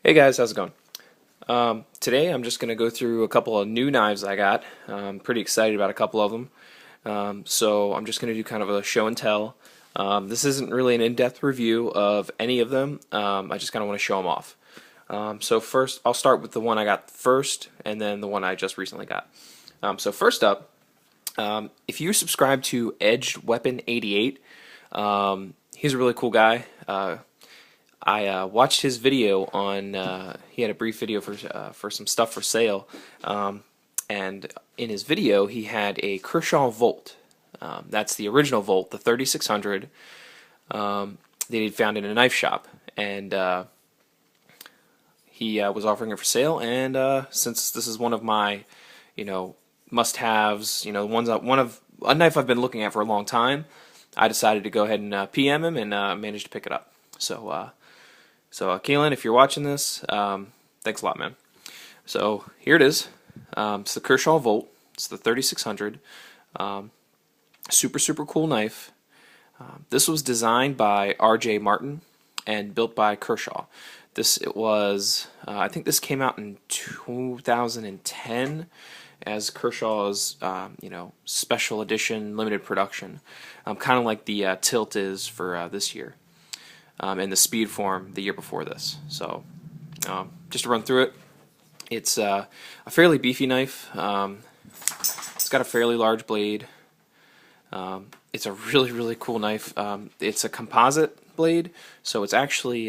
Hey guys, how's it going? Today I'm just going to go through a couple of new knives I got. I'm pretty excited about a couple of them. So I'm just going to do kind of a show and tell. This isn't really an in-depth review of any of them. I just kind of want to show them off. So first, I'll start with the one I got first, and then the one I just recently got. So first up, if you subscribe to Edged Weapon 88, he's a really cool guy. I watched his video on. He had a brief video for some stuff for sale, and in his video he had a Kershaw Volt. That's the original Volt, the 3600 that he'd found in a knife shop, and he was offering it for sale. And since this is one of my, must-haves, one of a knife I've been looking at for a long time, I decided to go ahead and PM him and managed to pick it up. So Keelan, if you're watching this, thanks a lot, man. So here it is. It's the Kershaw Volt. It's the 3600. Super cool knife. This was designed by R.J. Martin and built by Kershaw. I think this came out in 2010 as Kershaw's, special edition limited production. Kind of like the Tilt is for this year. And the Speed form the year before this. So, just to run through it, it's a fairly beefy knife. It's got a fairly large blade. It's a really cool knife. It's a composite blade, so it's actually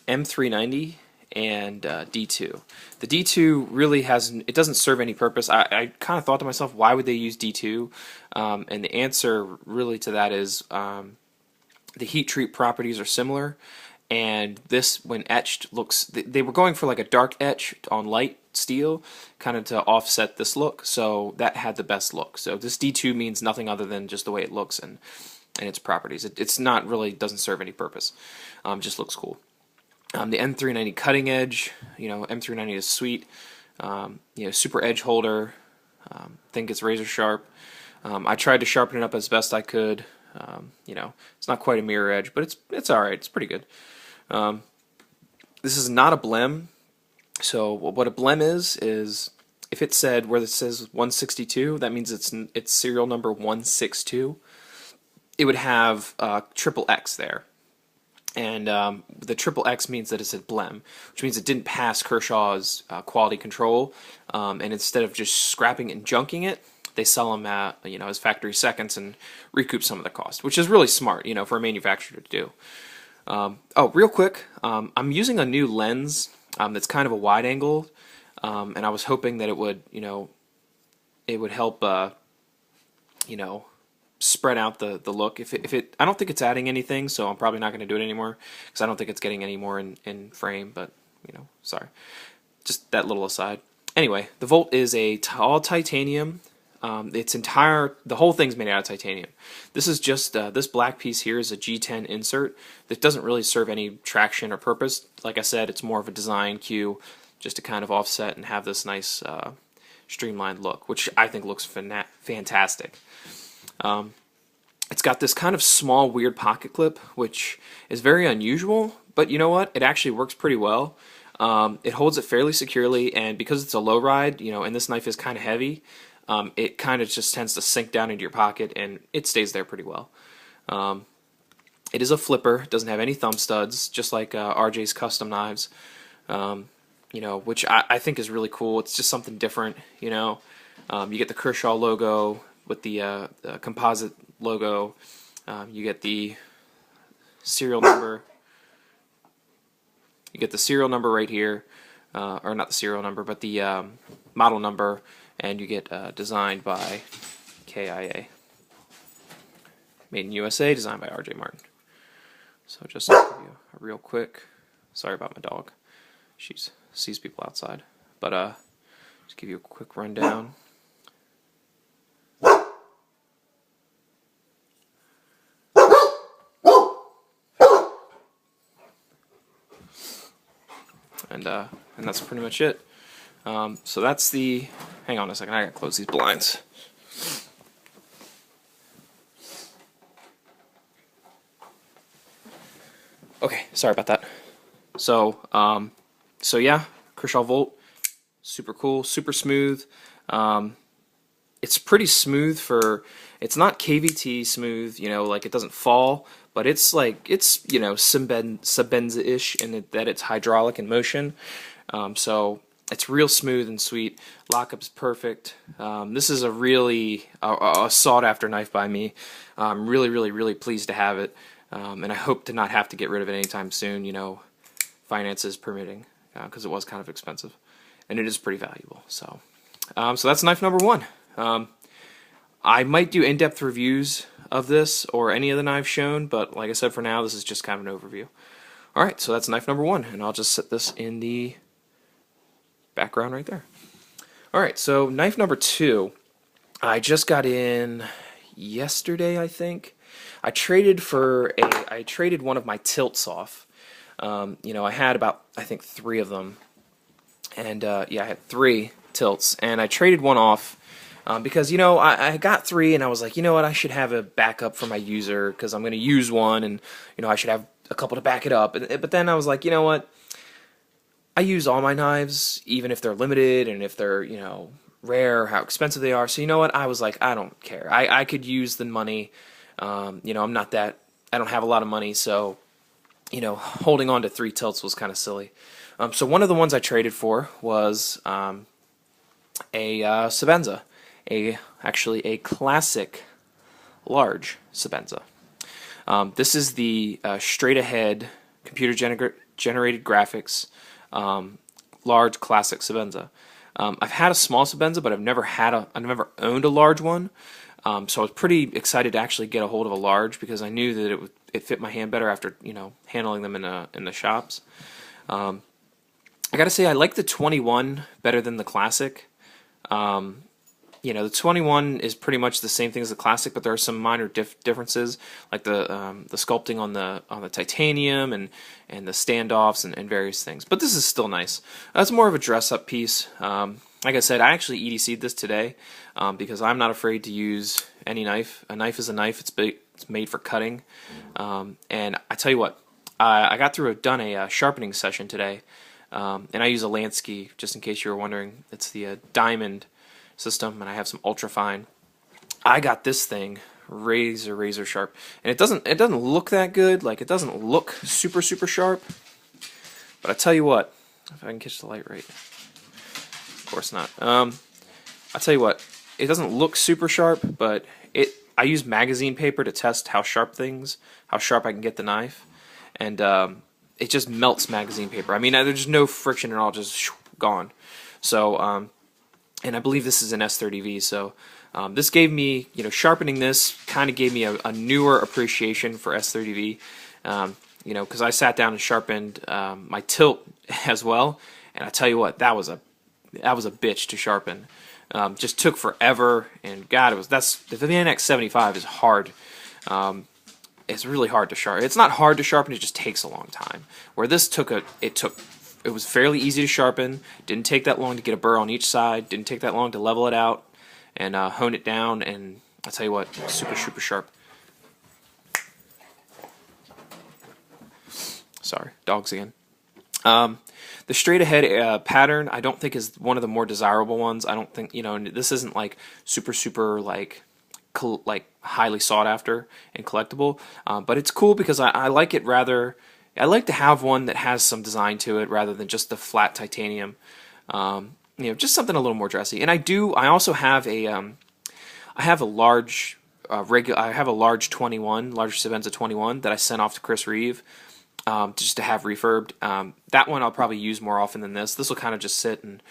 M390 and D2. The D2 really it doesn't serve any purpose. I kind of thought to myself, why would they use D2? And the answer really to that is the heat treat properties are similar, and this, when etched, they were going for like a dark etch on light steel, kind of to offset this look, so that had the best look. So this D2 means nothing other than just the way it looks and its properties. It's not really, doesn't serve any purpose, just looks cool. The M390 cutting edge, M390 is sweet, super edge holder, think it's razor sharp. I tried to sharpen it up as best I could. It's not quite a mirror edge, but it's alright. It's pretty good. This is not a blem. So what a blem is if it said where it says 162, that means it's serial number 162. It would have triple X there, and the triple X means that it's a blem, which means it didn't pass Kershaw's quality control, and instead of just scrapping it and junking it, they sell them at as factory seconds and recoup some of the cost, which is really smart, for a manufacturer to do. Real quick, I'm using a new lens that's kind of a wide angle, and I was hoping that it would help spread out the look. I don't think it's adding anything, so I'm probably not going to do it anymore because I don't think it's getting any more in frame. But sorry, just that little aside. Anyway, the Volt is all titanium. The whole thing's made out of titanium. This is just, this black piece here is a G10 insert that doesn't really serve any traction or purpose. Like I said, it's more of a design cue just to kind of offset and have this nice streamlined look, which I think looks fantastic. It's got this kind of small, weird pocket clip, which is very unusual, but you know what? It actually works pretty well. It holds it fairly securely, and because it's a low ride, and this knife is kind of heavy, it kind of just tends to sink down into your pocket, and it stays there pretty well. It is a flipper. It doesn't have any thumb studs, just like RJ's custom knives, which I think is really cool. It's just something different, You get the Kershaw logo with the composite logo. You get the serial number. You get the serial number right here, or not the serial number, but the model number. And you get designed by KIA. Made in USA, designed by R.J. Martin. So just to give you a real quick, sorry about my dog. She sees people outside. But just give you a quick rundown. And that's pretty much it. So that's the. Hang on a second, I gotta close these blinds. Okay, sorry about that. So yeah, Kershaw Volt, super cool, super smooth. It's pretty smooth for, it's not KVT smooth, like it doesn't fall, but it's like, it's, Sebenza-ish in that it's hydraulic in motion. So it's real smooth and sweet. Lockup is perfect. This is a really a sought after knife by me. I'm really, really, really pleased to have it. And I hope to not have to get rid of it anytime soon, finances permitting, because it was kind of expensive. And it is pretty valuable. So that's knife number one. I might do in-depth reviews of this or any of the knives shown, but like I said, for now, this is just kind of an overview. Alright, so that's knife number one, and I'll just set this in the background right there. Alright, so knife number two, I just got in yesterday, I think. I traded one of my tilts off. I had about, I think, 3 of them. And yeah, I had 3 tilts, and I traded one off because I got 3, and I was like, you know what, I should have a backup for my user because I'm going to use one, and I should have a couple to back it up. But then I was like, you know what, I use all my knives, even if they're limited and if they're rare, how expensive they are. So you know what, I was like, I don't care. I could use the money. I'm not that, I don't have a lot of money, so holding on to 3 tilts was kind of silly. So one of the ones I traded for was a Sebenza, actually a classic large Sebenza. This is the straight ahead computer generated graphics large classic Sebenza. I've had a small Sebenza, but I've never owned a large one. So I was pretty excited to actually get a hold of a large because I knew that it fit my hand better after handling them in the shops. I gotta say, I like the 21 better than the classic. The 21 is pretty much the same thing as the classic, but there are some minor differences, like the sculpting on the titanium and the standoffs and various things. But this is still nice. It's more of a dress-up piece. Like I said, I actually EDC'd this today because I'm not afraid to use any knife. A knife is a knife. It's made for cutting. And I tell you what, I got done a sharpening session today. And I use a Lansky, just in case you were wondering. It's the Diamond system, and I have some ultrafine. I got this thing razor sharp, and it doesn't look that good. Like, it doesn't look super sharp. But I tell you what, if I can catch the light right, of course not. I tell you what, it doesn't look super sharp, but I use magazine paper to test how sharp I can get the knife, and it just melts magazine paper. I mean, there's no friction at all, just gone. So, and I believe this is an S30V, so this gave me, sharpening this kind of gave me a newer appreciation for S30V, because I sat down and sharpened my tilt as well, and I tell you what, that was a bitch to sharpen. Just took forever, and God, the VanX 75 is hard. It's really hard to sharpen. It's not hard to sharpen, it just takes a long time. Where this it was fairly easy to sharpen, didn't take that long to get a burr on each side, didn't take that long to level it out and hone it down, and I'll tell you what, super sharp. Sorry, dogs again. The straight ahead pattern I don't think is one of the more desirable ones. I don't think, this isn't like super like highly sought after and collectible, but it's cool because I like it rather. I like to have one that has some design to it rather than just the flat titanium. Just something a little more dressy. And I also have I have a large large Sebenza 21 that I sent off to Chris Reeve just to have refurbed. That one I'll probably use more often than this. This will kind of just sit and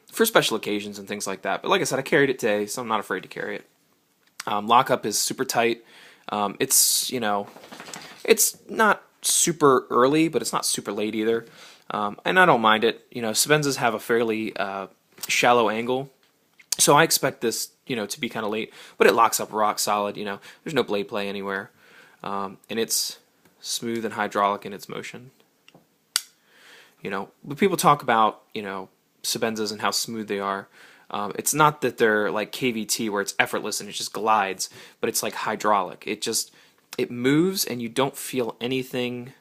for special occasions and things like that. But like I said, I carried it today, so I'm not afraid to carry it. Lockup is super tight. It's not super early, but it's not super late either. And I don't mind it. Sebenzas have a fairly shallow angle, so I expect this, to be kind of late, but it locks up rock solid. There's no blade play anywhere, and it's smooth and hydraulic in its motion. When people talk about, Sebenzas and how smooth they are, it's not that they're like KVT where it's effortless and it just glides, but it's like hydraulic. It moves and you don't feel anything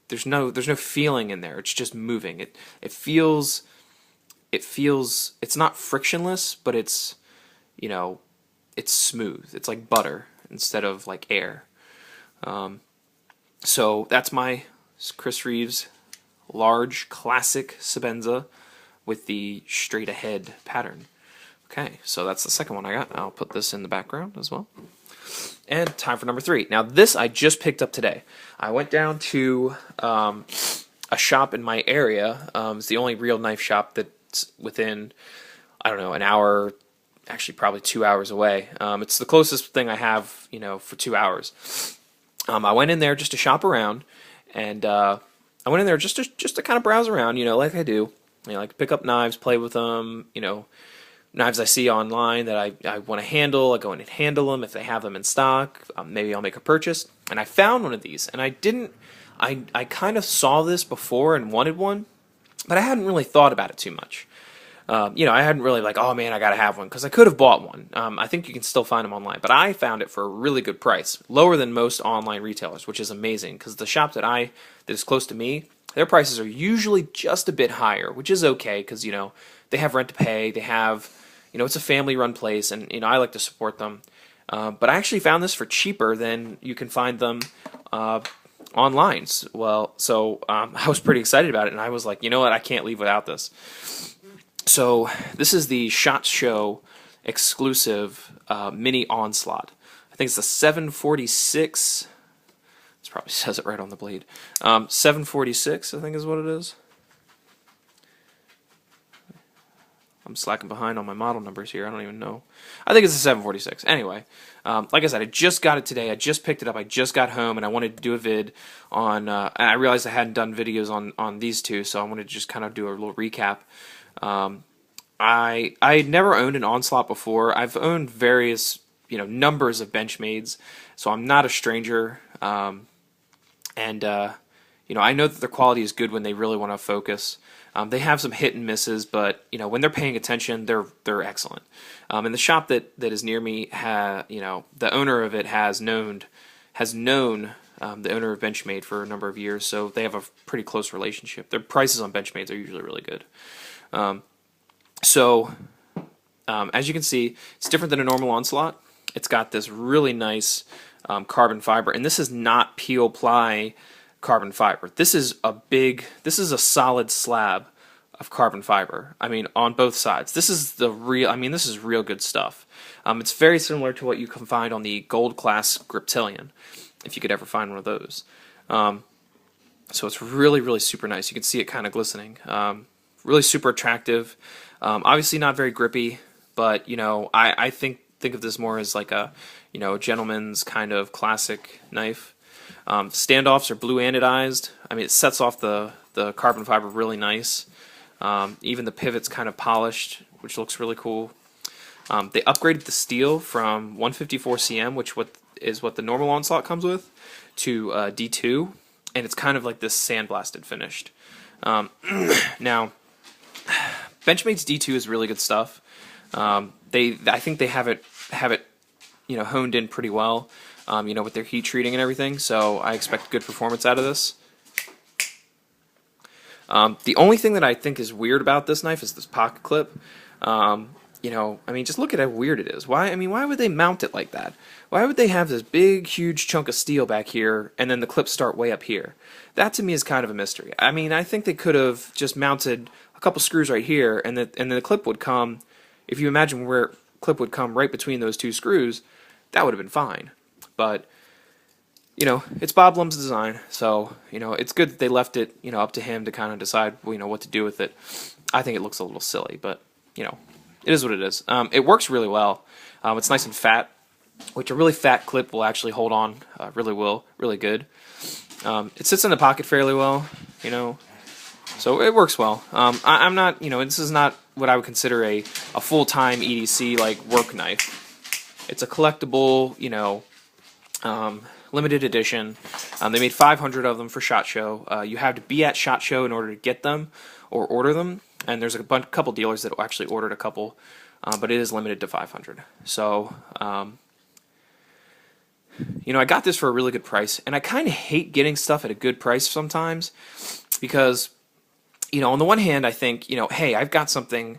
there's no feeling in there. It's just moving. It feels it's not frictionless, but it's you know it's smooth. It's like butter instead of like air. So that's my Chris Reeves large classic Sebenza with the straight ahead pattern. Okay, so that's the second one I got. I'll put this in the background as well. And time for number 3. Now this I just picked up today. I went down to a shop in my area. It's the only real knife shop that's within, I don't know, an hour, actually probably 2 hours away. It's the closest thing I have, for 2 hours. I went in there just to shop around, and I went in there just to kind of browse around, like I do. Like pick up knives, play with them, knives I see online that I want to handle. I go in and handle them if they have them in stock. Maybe I'll make a purchase. And I found one of these, and I kind of saw this before and wanted one, but I hadn't really thought about it too much. I hadn't really like, oh man, I gotta have one, because I could have bought one. I think you can still find them online, but I found it for a really good price, lower than most online retailers, which is amazing, because the shop that is close to me, their prices are usually just a bit higher, which is okay, because they have rent to pay, they have, it's a family-run place, and I like to support them. But I actually found this for cheaper than you can find them online. So I was pretty excited about it, and I was like, you know what, I can't leave without this. So this is the SHOT Show exclusive mini onslaught. I think it's the 746. This probably says it right on the blade. 746, I think is what it is. I'm slacking behind on my model numbers here. I don't even know. I think it's a 746. Anyway, like I said, I just got it today. I just picked it up. I just got home, and I wanted to do a vid on. And I realized I hadn't done videos on these two, so I wanted to just kind of do a little recap. I had never owned an Onslaught before. I've owned various, numbers of Benchmades, so I'm not a stranger. I know that their quality is good when they really want to focus. They have some hit and misses, but when they're paying attention, they're excellent. And the shop that is near me, the owner of it has known the owner of Benchmade for a number of years, so they have a pretty close relationship. Their prices on Benchmades are usually really good. As you can see, it's different than a normal Onslaught. It's got this really nice carbon fiber, and this is not peel ply carbon fiber. This is a solid slab of carbon fiber. I mean, on both sides. This is this is real good stuff. It's very similar to what you can find on the Gold Class Griptilian, if you could ever find one of those. So it's really, really super nice. You can see it kind of glistening. Really super attractive. Obviously not very grippy, but I think of this more as like a gentleman's kind of classic knife. Standoffs are blue anodized. I mean, it sets off the carbon fiber really nice. Even the pivot's kind of polished, which looks really cool. They upgraded the steel from 154 cm, which is what the normal Onslaught comes with, to D2, and it's kind of like this sandblasted finished. Now, Benchmade's D2 is really good stuff. I think they have it honed in pretty well. With their heat treating and everything, so I expect good performance out of this. The only thing that I think is weird about this knife is this pocket clip. Just look at how weird it is. Why would they mount it like that? Why would they have this big, huge chunk of steel back here, and then the clips start way up here? That to me is kind of a mystery. I think they could have just mounted a couple screws right here, and then the clip would come. If you imagine where clip would come right between those two screws, that would have been fine. But, it's Bob Lum's design, so, it's good that they left it, up to him to kind of decide, what to do with it. I think it looks a little silly, but, it is what it is. It works really well. It's nice and fat, which a really fat clip will actually hold on really good. It sits in the pocket fairly well, so it works well. I'm not, this is not what I would consider a full-time EDC, like, work knife. It's a collectible, limited edition. They made 500 of them for SHOT Show. You have to be at SHOT Show in order to get them or order them, and there's a couple dealers that actually ordered a couple, but it is limited to 500. So I got this for a really good price, and I kind of hate getting stuff at a good price sometimes because, on the one hand, I think, hey, I've got something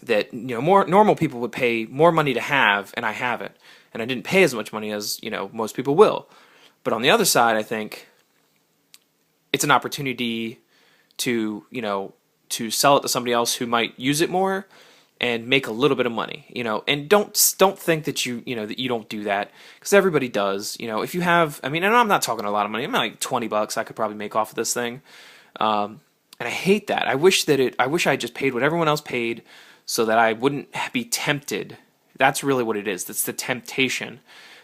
that, more normal people would pay more money to have, and I have it. And I didn't pay as much money as, most people will. But on the other side, I think it's an opportunity to, to sell it to somebody else who might use it more and make a little bit of money, and don't think that that you don't do that, because everybody does. If you have, and I'm not talking a lot of money. I'm like $20 I could probably make off of this thing. And I hate that. I wish I just paid what everyone else paid so that I wouldn't be tempted. That's really what it is. That's the temptation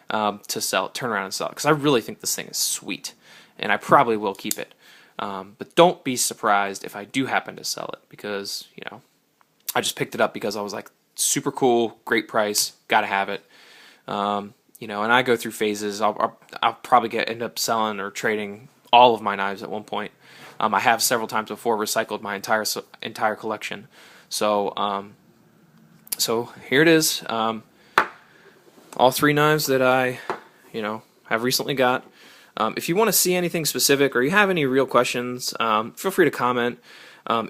to sell it, turn around and sell it, because I really think this thing is sweet, and I probably will keep it. But don't be surprised if I do happen to sell it, because, I just picked it up because I was like, super cool, great price, gotta have it. And I go through phases. I'll probably end up selling or trading all of my knives at one point. I have several times before recycled my entire collection. So here it is. All 3 knives that I, have recently got. If you want to see anything specific or you have any real questions, feel free to comment.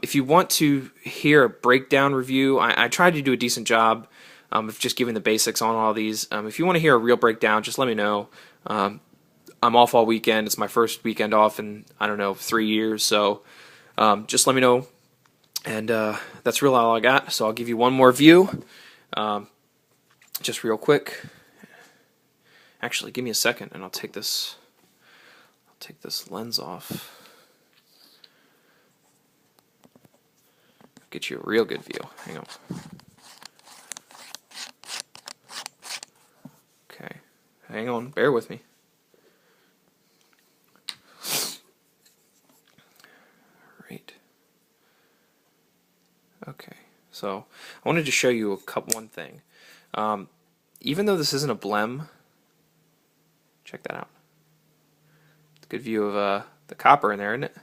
If you want to hear a breakdown review, I tried to do a decent job of just giving the basics on all these. If you want to hear a real breakdown, just let me know. I'm off all weekend. It's my first weekend off in, 3 years. So just let me know. And that's really all I got. So I'll give you one more view, just real quick. Actually, give me a second, and I'll take this lens off. Get you a real good view. Hang on. Okay. Hang on. Bear with me. Right. Okay. So I wanted to show you one thing. Even though this isn't a blem, check that out. It's a good view of the copper in there, isn't it?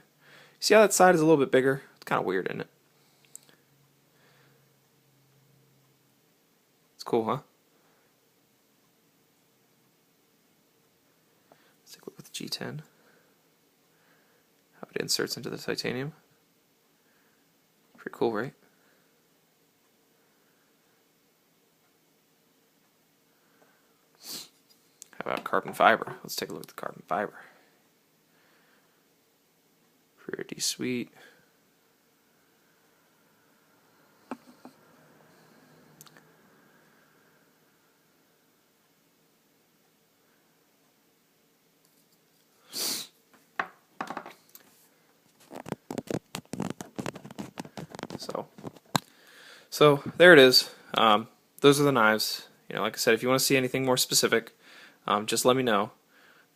See how that side is a little bit bigger? It's kind of weird, isn't it? It's cool, huh? Let's take a look with the G10. How it inserts into the titanium. Pretty cool, right? How about carbon fiber? Let's take a look at the carbon fiber. Pretty sweet. So there it is. Those are the knives. Like I said, if you want to see anything more specific, just let me know,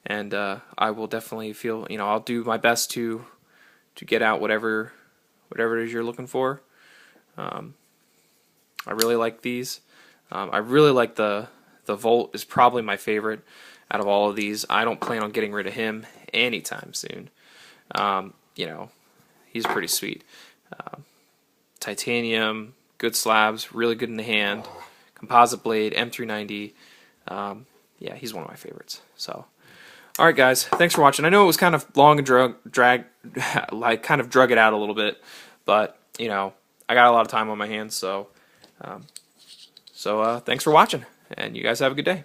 and I will definitely I'll do my best to get out whatever it is you're looking for. I really like these. I really like the Volt is probably my favorite out of all of these. I don't plan on getting rid of him anytime soon. He's pretty sweet. Titanium, good slabs, really good in the hand. Composite blade, M390. Yeah, he's one of my favorites. So, all right, guys, thanks for watching. I know it was kind of long and drag, kind of drug it out a little bit, but I got a lot of time on my hands, so thanks for watching, and you guys have a good day.